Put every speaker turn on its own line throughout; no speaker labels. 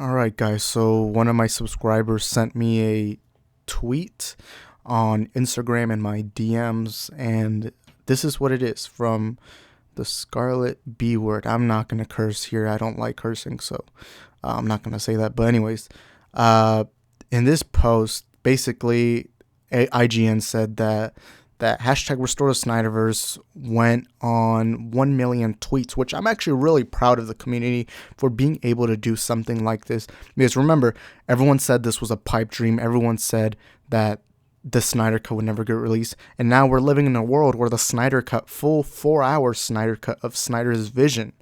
All right, guys. So one of my subscribers sent me a tweet on Instagram in my DMs, and this is what it is from the Scarlet B word. I'm not gonna curse here. I don't like cursing, so I'm not gonna say that. But anyways, uh, in this post, basically, IGN said that hashtag restore the Snyderverse went on 1 million tweets, which I'm actually really proud of the community for being able to do something like this. Because remember, everyone said this was a pipe dream. Everyone said that the Snyder Cut would never get released. And now we're living in a world where the Snyder Cut, full 4 hour Snyder Cut of Snyder's vision,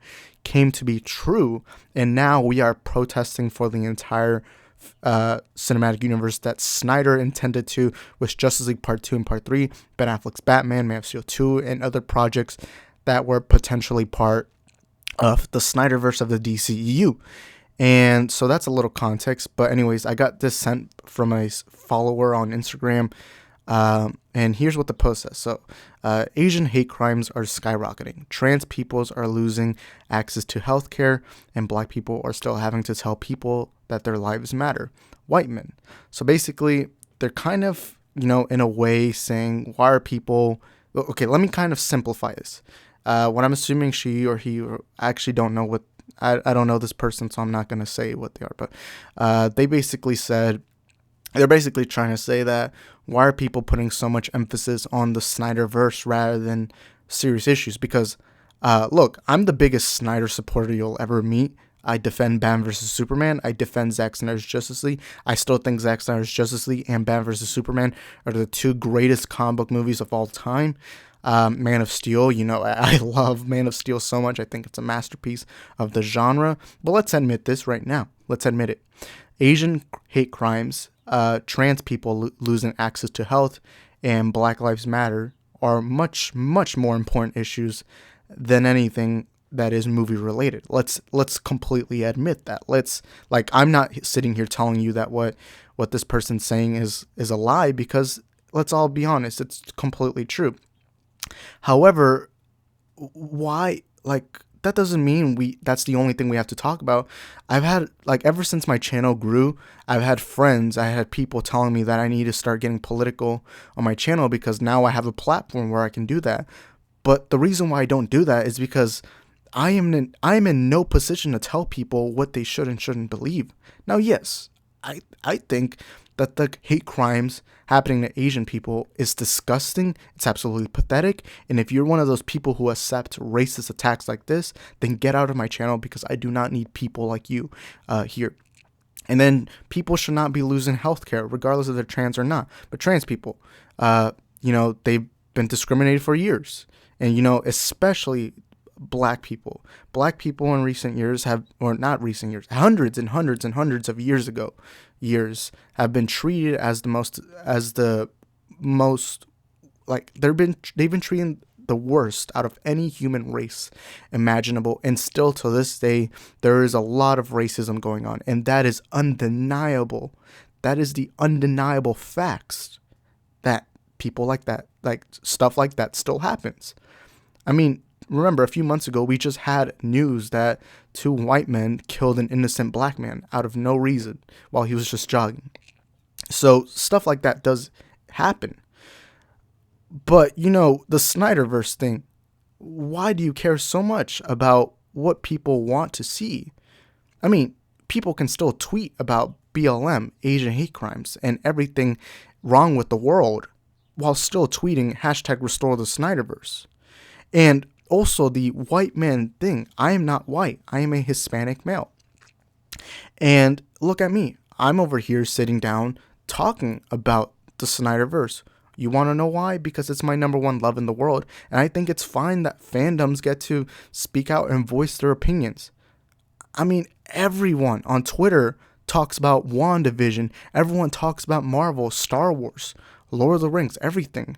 came to be true. And now we are protesting for the entire cinematic universe that Snyder intended to, with Justice League Part 2 and Part 3, Ben Affleck's Batman, Man of Steel 2, and other projects that were potentially part of the Snyderverse of the DCEU. And so that's a little context. But anyways, I got this sent from a follower on Instagram. And here's what the post says. So, Asian hate crimes are skyrocketing. Trans peoples are losing access to healthcare, and black people are still having to tell people that their lives matter. White men. So basically, they're kind of, in a way saying, why are people... Okay, let me kind of simplify this. What I'm assuming she or he, or I actually don't know what... I don't know this person, so I'm not going to say what they are. But they basically said... They're basically trying to say that why are people putting so much emphasis on the Snyderverse rather than serious issues? Because, look, I'm the biggest Snyder supporter you'll ever meet. I defend Batman vs. Superman. I defend Zack Snyder's Justice League. I still think Zack Snyder's Justice League and Batman vs. Superman are the two greatest comic book movies of all time. Man of Steel, I love Man of Steel so much. I think it's a masterpiece of the genre. But let's admit this right now. Let's admit it. Asian hate crimes, trans people losing access to health, and Black Lives Matter are much, much more important issues than anything that is movie related. Let's completely admit that. I'm not sitting here telling you that what this person's saying is a lie, because let's all be honest, it's completely true. However, why, that doesn't mean that's the only thing we have to talk about. I've had, ever since my channel grew, I had people telling me that I need to start getting political on my channel, because now I have a platform where I can do that. But the reason why I don't do that is because I am in no position to tell people what they should and shouldn't believe. Now, yes, I think that the hate crimes happening to Asian people is disgusting. It's absolutely pathetic. And if you're one of those people who accept racist attacks like this, then get out of my channel, because I do not need people like you here. And then people should not be losing healthcare, regardless if they're trans or not. But trans people, they've been discriminated for years. And, especially black people. Black people in recent years hundreds and hundreds and hundreds of years have been treated as the most they've been treated the worst out of any human race imaginable. And still to this day, there is a lot of racism going on, and that is undeniable. That is the undeniable facts that people like that, stuff like that still happens. I mean, remember, a few months ago, we just had news that 2 white men killed an innocent black man out of no reason while he was just jogging. So stuff like that does happen. But, the Snyderverse thing, why do you care so much about what people want to see? I mean, people can still tweet about BLM, Asian hate crimes, and everything wrong with the world while still tweeting hashtag restore the Snyderverse. And also the white man thing. I am not white. I am a Hispanic male. And look at me. I'm over here sitting down talking about the Snyderverse. You want to know why? Because it's my number one love in the world. And I think it's fine that fandoms get to speak out and voice their opinions. I mean, everyone on Twitter talks about WandaVision. Everyone talks about Marvel, Star Wars, Lord of the Rings, everything.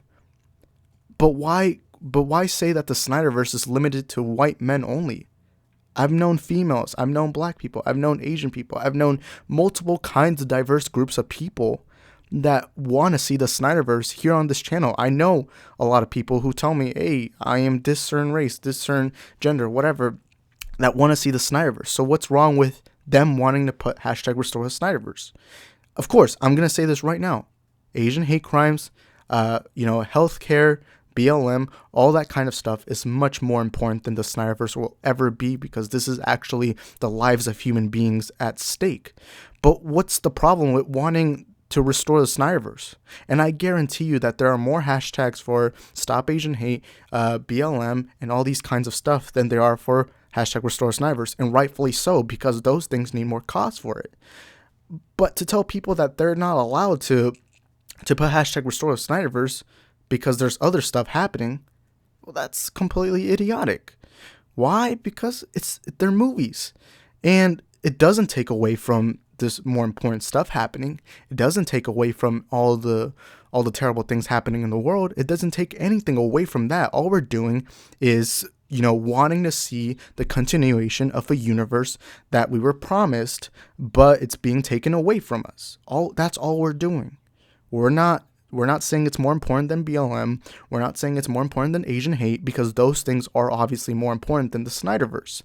But why say that the Snyderverse is limited to white men only? I've known females, I've known black people, I've known Asian people, I've known multiple kinds of diverse groups of people that want to see the Snyderverse here on this channel. I know a lot of people who tell me, hey, I am this certain race, this certain gender, whatever, that want to see the Snyderverse. So what's wrong with them wanting to put hashtag restore the Snyderverse. Of course, I'm going to say this right now. Asian hate crimes, healthcare, BLM, all that kind of stuff is much more important than the Snyderverse will ever be, because this is actually the lives of human beings at stake. But what's the problem with wanting to restore the Snyderverse? And I guarantee you that there are more hashtags for Stop Asian Hate, BLM, and all these kinds of stuff than there are for hashtag restore Snyderverse, and rightfully so, because those things need more cost for it. But to tell people that they're not allowed to put hashtag restore the Snyderverse because there's other stuff happening, well, that's completely idiotic. Why? Because they're movies, and it doesn't take away from this more important stuff happening. It doesn't take away from all the terrible things happening in the world. It doesn't take anything away from that. All we're doing is, wanting to see the continuation of a universe that we were promised, but it's being taken away from us. That's all we're doing. We're not saying it's more important than BLM. We're not saying it's more important than Asian hate, because those things are obviously more important than the Snyderverse.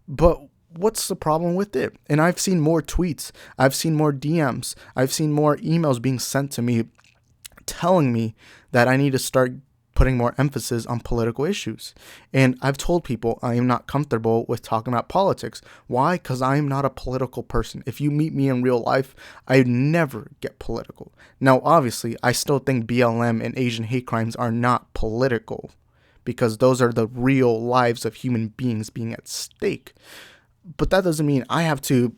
But what's the problem with it? And I've seen more tweets. I've seen more DMs. I've seen more emails being sent to me telling me that I need to start putting more emphasis on political issues. And I've told people I am not comfortable with talking about politics. Why? Because I am not a political person. If you meet me in real life, I never get political. Now, obviously, I still think BLM and Asian hate crimes are not political, because those are the real lives of human beings being at stake. But that doesn't mean I have to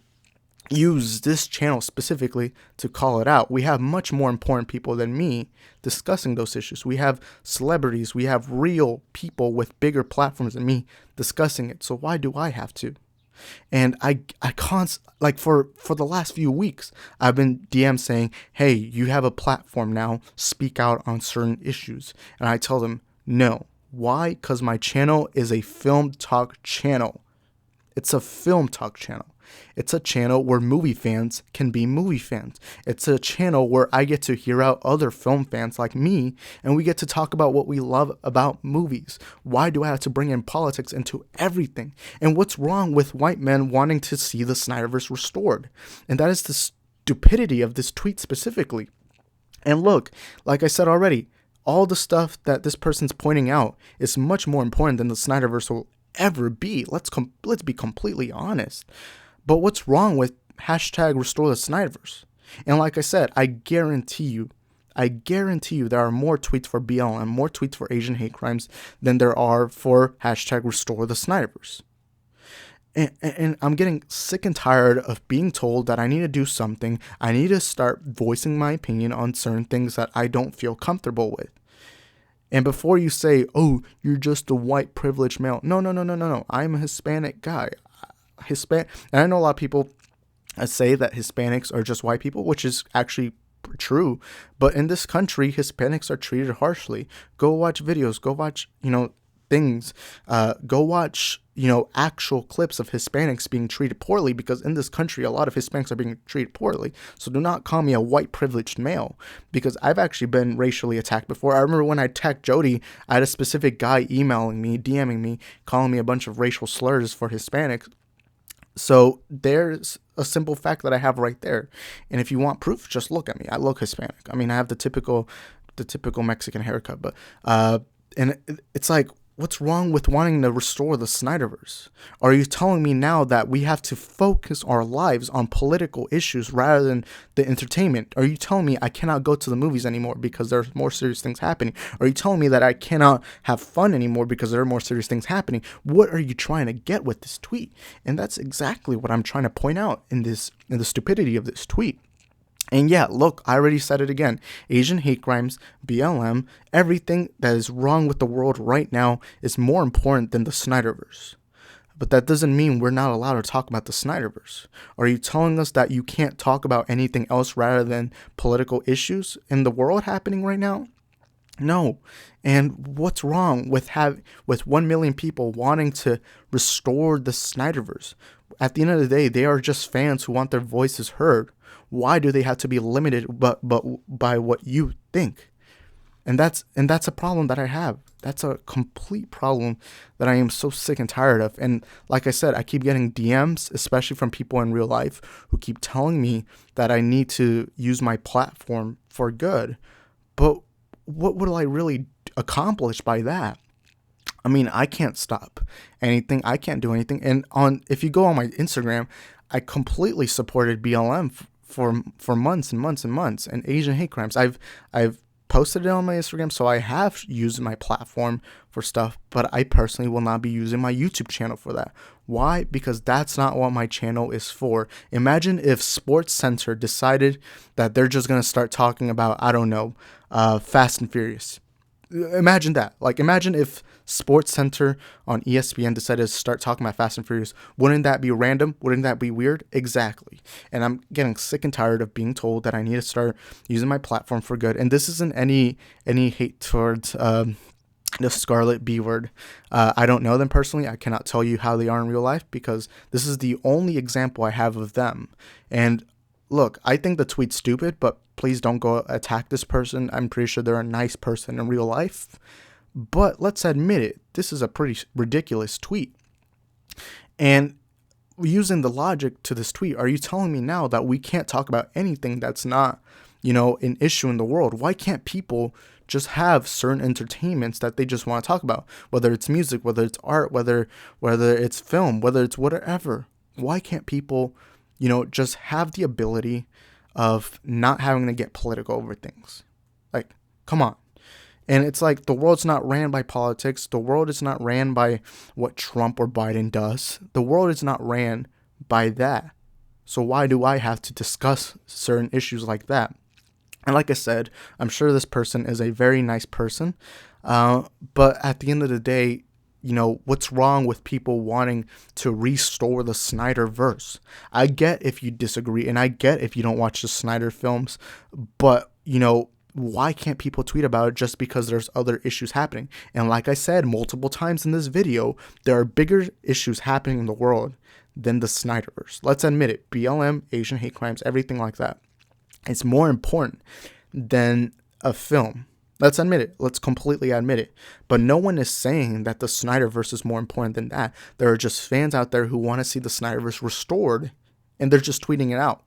use this channel specifically to call it out. We have much more important people than me discussing those issues. We have celebrities, we have real people with bigger platforms than me discussing it. So why do I have to? And I can't, for the last few weeks, I've been DM saying, hey, you have a platform now, speak out on certain issues. And I tell them, no. Why? Because my channel is a film talk channel. It's a film talk channel. It's a channel where movie fans can be movie fans. It's a channel where I get to hear out other film fans like me, and we get to talk about what we love about movies. Why do I have to bring in politics into everything? And what's wrong with white men wanting to see the Snyderverse restored? And that is the stupidity of this tweet specifically. And look, like I said already, all the stuff that this person's pointing out is much more important than the Snyderverse will ever be. Let's be completely honest. But what's wrong with hashtag restore the Snyderverse? And like I said, I guarantee you there are more tweets for BLM, more tweets for Asian hate crimes than there are for hashtag restore the Snyderverse. And I'm getting sick and tired of being told that I need to do something. I need to start voicing my opinion on certain things that I don't feel comfortable with. And before you say, oh, you're just a white privileged male. No. I'm a Hispanic guy. And I know a lot of people say that Hispanics are just white people, which is actually true. But in this country, Hispanics are treated harshly. Go watch videos. Go watch, things. Go watch, actual clips of Hispanics being treated poorly, because in this country, a lot of Hispanics are being treated poorly. So do not call me a white privileged male, because I've actually been racially attacked before. I remember when I attacked Jody, I had a specific guy emailing me, DMing me, calling me a bunch of racial slurs for Hispanics. So there's a simple fact that I have right there. And if you want proof, just look at me. I look Hispanic. I mean, I have the typical Mexican haircut, but and it's like, what's wrong with wanting to restore the Snyderverse? Are you telling me now that we have to focus our lives on political issues rather than the entertainment? Are you telling me I cannot go to the movies anymore because there's more serious things happening? Are you telling me that I cannot have fun anymore because there are more serious things happening? What are you trying to get with this tweet? And that's exactly what I'm trying to point out in the stupidity of this tweet. And yeah, look, I already said it again. Asian hate crimes, BLM, everything that is wrong with the world right now is more important than the Snyderverse. But that doesn't mean we're not allowed to talk about the Snyderverse. Are you telling us that you can't talk about anything else rather than political issues in the world happening right now? No. And what's wrong with 1 million people wanting to restore the Snyderverse? At the end of the day, they are just fans who want their voices heard. Why do they have to be limited but by what you think? And that's a problem that I have. That's a complete problem that I am so sick and tired of. And like I said, I keep getting DMs, especially from people in real life, who keep telling me that I need to use my platform for good. But what will I really accomplish by that? I mean, I can't stop anything. I can't do anything. And if you go on my Instagram, I completely supported BLM for months and months and months, and Asian hate crimes. I've posted it on my Instagram, so I have used my platform for stuff, but I personally will not be using my YouTube channel for that. Why? Because that's not what my channel is for. Imagine if Sports Center decided that they're just going to start talking about, I don't know, Fast and Furious. Imagine that. Like, imagine if Sports Center on ESPN decided to start talking about Fast and Furious. Wouldn't that be random? Wouldn't that be weird? Exactly. And I'm getting sick and tired of being told that I need to start using my platform for good. And this isn't any hate towards the Scarlet B word. I don't know them personally. I cannot tell you how they are in real life, because this is the only example I have of them. And look, I think the tweet's stupid, but please don't go attack this person. I'm pretty sure they're a nice person in real life. But let's admit it, this is a pretty ridiculous tweet. And using the logic to this tweet, are you telling me now that we can't talk about anything that's not, an issue in the world? Why can't people just have certain entertainments that they just want to talk about? Whether it's music, whether it's art, whether it's film, whether it's whatever. Why can't people, just have the ability of not having to get political over things? Like, come on. And it's like, the world's not ran by politics. The world is not ran by what Trump or Biden does. The world is not ran by that. So why do I have to discuss certain issues like that? And like I said, I'm sure this person is a very nice person. But at the end of the day, what's wrong with people wanting to restore the Snyder verse? I get if you disagree, and I get if you don't watch the Snyder films, but, why can't people tweet about it just because there's other issues happening? And like I said multiple times in this video, there are bigger issues happening in the world than the Snyderverse. Let's admit it. BLM, Asian hate crimes, everything like that. It's more important than a film. Let's admit it. Let's completely admit it. But no one is saying that the Snyderverse is more important than that. There are just fans out there who want to see the Snyderverse restored, and they're just tweeting it out.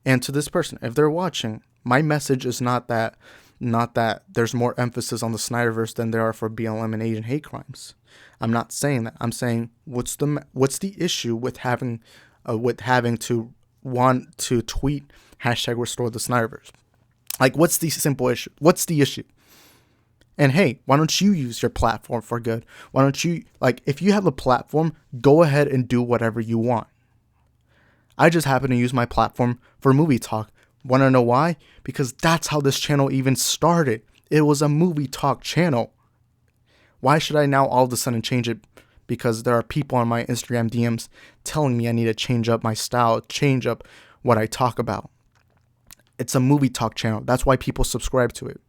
And to this person, if they're watching, my message is not that there's more emphasis on the Snyderverse than there are for BLM and Asian hate crimes. I'm not saying that. I'm saying what's the issue with having to want to tweet #restore the Snyderverse? Like, what's the simple issue? What's the issue? And hey, why don't you use your platform for good? Why don't you, if you have a platform, go ahead and do whatever you want. I just happen to use my platform for movie talk. Want to know why? Because that's how this channel even started. It was a movie talk channel. Why should I now all of a sudden change it? Because there are people on my Instagram DMs telling me I need to change up my style, change up what I talk about. It's a movie talk channel. That's why people subscribe to it.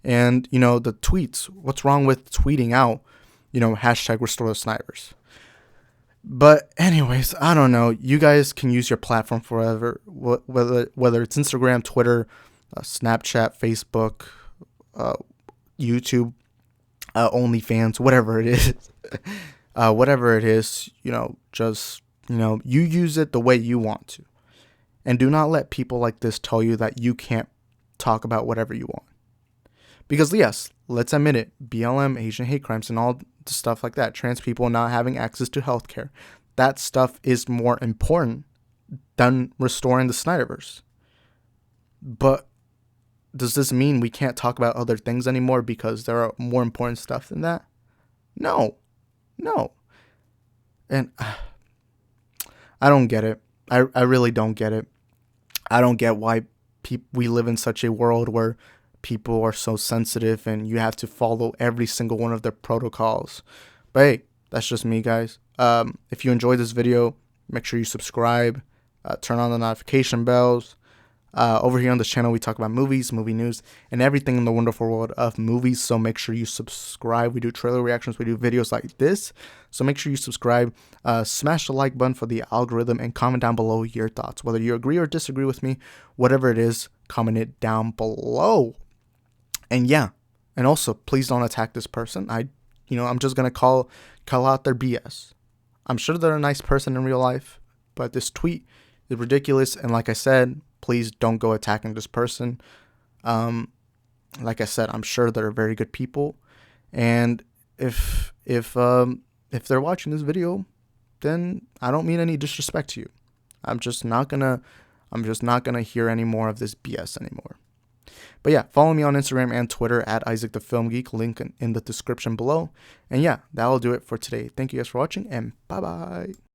And, the tweets, what's wrong with tweeting out, #restore the Snipers? But anyways, I don't know. You guys can use your platform forever, whether it's Instagram, Twitter, Snapchat, Facebook, YouTube, OnlyFans, whatever it is. Whatever it is, just, you use it the way you want to. And do not let people like this tell you that you can't talk about whatever you want. Because yes, let's admit it, BLM, Asian hate crimes, and all the stuff like that, trans people not having access to healthcare, that stuff is more important than restoring the Snyderverse. But does this mean we can't talk about other things anymore because there are more important stuff than that? No. And I don't get it. I really don't get it. I don't get why we live in such a world where people are so sensitive and you have to follow every single one of their protocols. But hey, that's just me, guys. If you enjoyed this video, make sure you subscribe, turn on the notification bells. Over here on this channel, we talk about movies, movie news, and everything in the wonderful world of movies. So make sure you subscribe. We do trailer reactions. We do videos like this. So make sure you subscribe. Smash the like button for the algorithm and comment down below your thoughts. Whether you agree or disagree with me, whatever it is, comment it down below. And yeah, and also please don't attack this person. I'm just gonna call out their BS. I'm sure they're a nice person in real life, but this tweet is ridiculous. And like I said, please don't go attacking this person. Like I said, I'm sure they're very good people, and if they're watching this video, then I don't mean any disrespect to you. I'm just not gonna hear any more of this BS anymore. But yeah, follow me on Instagram and Twitter at Isaac the Film Geek, link in the description below. And yeah, that'll do it for today. Thank you guys for watching, and bye bye.